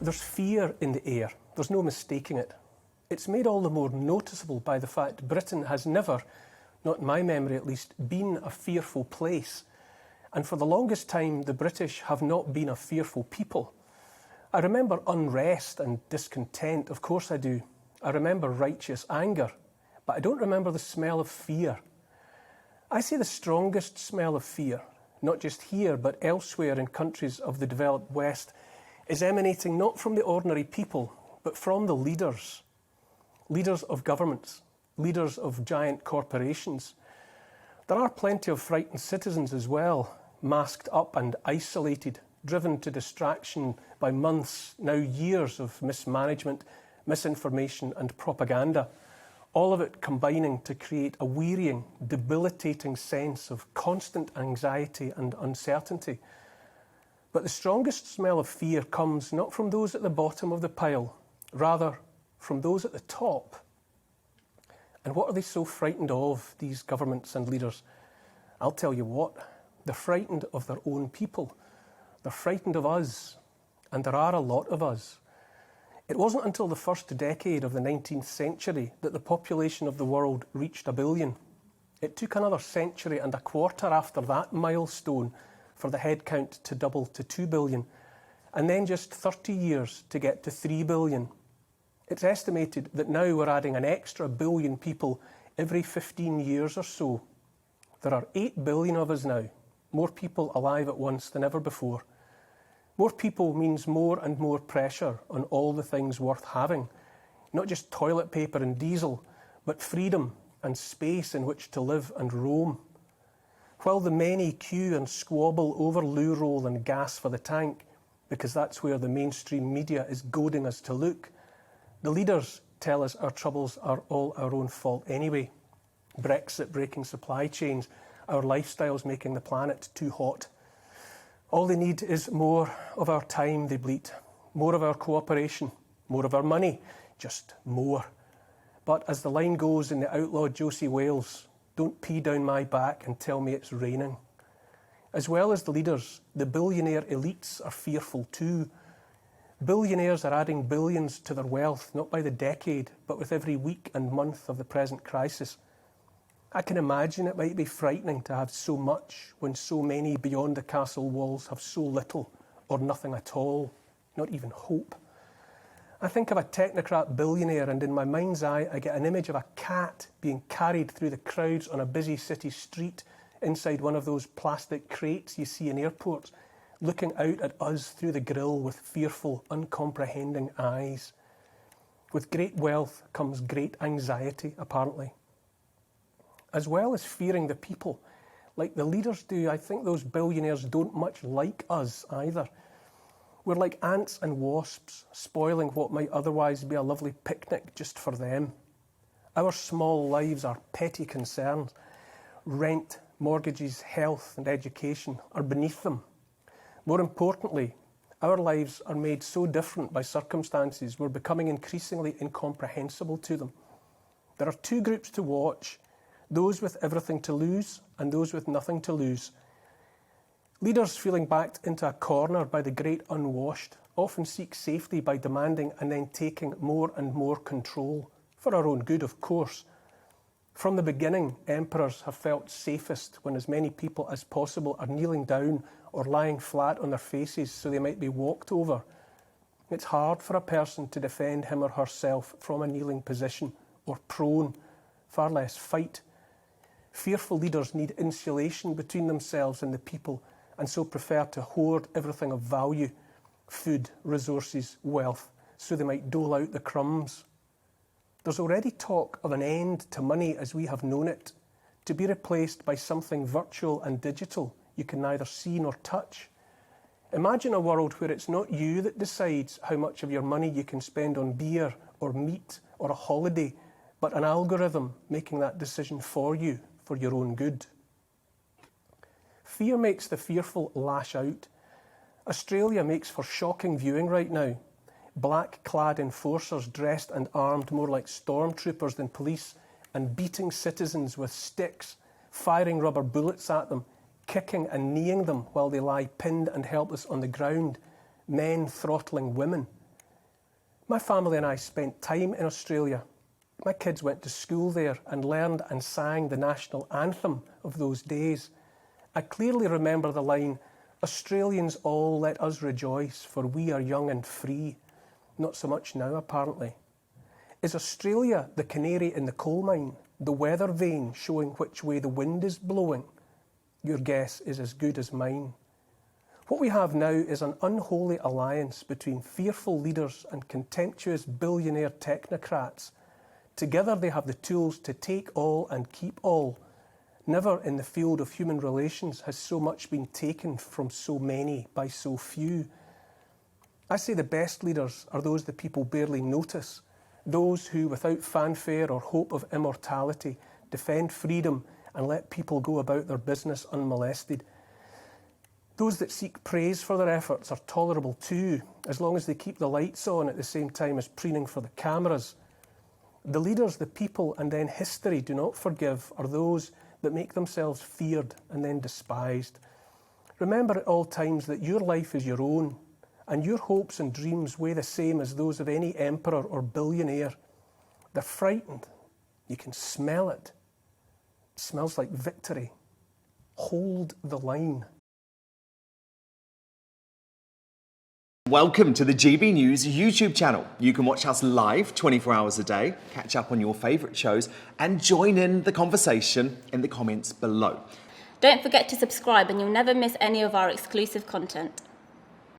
There's fear in the air. There's no mistaking it. It's made all the more noticeable by the fact Britain has never, not in my memory at least, been a fearful place. And for the longest time, the British have not been a fearful people. I remember unrest and discontent, of course I do. I remember righteous anger, but I don't remember the smell of fear. I say the strongest smell of fear, not just here, but elsewhere in countries of the developed West, is emanating not from the ordinary people, but from the leaders. Leaders of governments, leaders of giant corporations. There are plenty of frightened citizens as well, masked up and isolated, driven to distraction by months, now years of mismanagement, misinformation and propaganda, all of it combining to create a wearying, debilitating sense of constant anxiety and uncertainty. But the strongest smell of fear comes not from those at the bottom of the pile, rather from those at the top. And what are they so frightened of, these governments and leaders? I'll tell you what, they're frightened of their own people. They're frightened of us, and there are a lot of us. It wasn't until the first decade of the 19th century that the population of the world reached 1 billion. It took another century and a quarter after that milestone for the head count to double to 2 billion, and then just 30 years to get to 3 billion. It's estimated that now we're adding an extra billion people every 15 years or so. There are 8 billion of us now, more people alive at once than ever before. More people means more and more pressure on all the things worth having, not just toilet paper and diesel, but freedom and space in which to live and roam. While the many queue and squabble over loo roll and gas for the tank, because that's where the mainstream media is goading us to look, the leaders tell us our troubles are all our own fault anyway. Brexit breaking supply chains, our lifestyles making the planet too hot. All they need is more of our time, they bleat, more of our cooperation, more of our money, just more. But as the line goes in the outlawed Josie Wales, don't pee down my back and tell me it's raining. As well as the leaders, the billionaire elites are fearful too. Billionaires are adding billions to their wealth, not by the decade, but with every week and month of the present crisis. I can imagine it might be frightening to have so much when so many beyond the castle walls have so little or nothing at all, not even hope. I think of a technocrat billionaire and in my mind's eye I get an image of a cat being carried through the crowds on a busy city street inside one of those plastic crates you see in airports, looking out at us through the grille with fearful, uncomprehending eyes. With great wealth comes great anxiety, apparently. As well as fearing the people, like the leaders do, I think those billionaires don't much like us either. We're like ants and wasps, spoiling what might otherwise be a lovely picnic just for them. Our small lives are petty concerns. Rent, mortgages, health and education are beneath them. More importantly, our lives are made so different by circumstances we're becoming increasingly incomprehensible to them. There are two groups to watch, those with everything to lose and those with nothing to lose. Leaders feeling backed into a corner by the great unwashed often seek safety by demanding and then taking more and more control, for our own good, of course. From the beginning, emperors have felt safest when as many people as possible are kneeling down or lying flat on their faces so they might be walked over. It's hard for a person to defend him or herself from a kneeling position or prone, far less fight. Fearful leaders need insulation between themselves and the people, and so prefer to hoard everything of value, food, resources, wealth, so they might dole out the crumbs. There's already talk of an end to money as we have known it, to be replaced by something virtual and digital you can neither see nor touch. Imagine a world where it's not you that decides how much of your money you can spend on beer or meat or a holiday, but an algorithm making that decision for you, for your own good. Fear makes the fearful lash out. Australia makes for shocking viewing right now. Black-clad enforcers dressed and armed more like stormtroopers than police and beating citizens with sticks, firing rubber bullets at them, kicking and kneeing them while they lie pinned and helpless on the ground, men throttling women. My family and I spent time in Australia. My kids went to school there and learned and sang the national anthem of those days. I clearly remember the line, "Australians all, let us rejoice, for we are young and free." Not so much now, apparently. Is Australia the canary in the coal mine, the weather vane showing which way the wind is blowing? Your guess is as good as mine. What we have now is an unholy alliance between fearful leaders and contemptuous billionaire technocrats. Together they have the tools to take all and keep all. Never in the field of human relations has so much been taken from so many by so few. I say the best leaders are those the people barely notice, those who, without fanfare or hope of immortality, defend freedom and let people go about their business unmolested. Those that seek praise for their efforts are tolerable too, as long as they keep the lights on at the same time as preening for the cameras. The leaders, the people, and then history do not forgive are those that make themselves feared and then despised. Remember at all times that your life is your own, and your hopes and dreams weigh the same as those of any emperor or billionaire. They're frightened. You can smell it. It smells like victory. Hold the line. Welcome to the GB News YouTube channel. You can watch us live 24 hours a day, catch up on your favourite shows, and join in the conversation in the comments below. Don't forget to subscribe and you'll never miss any of our exclusive content.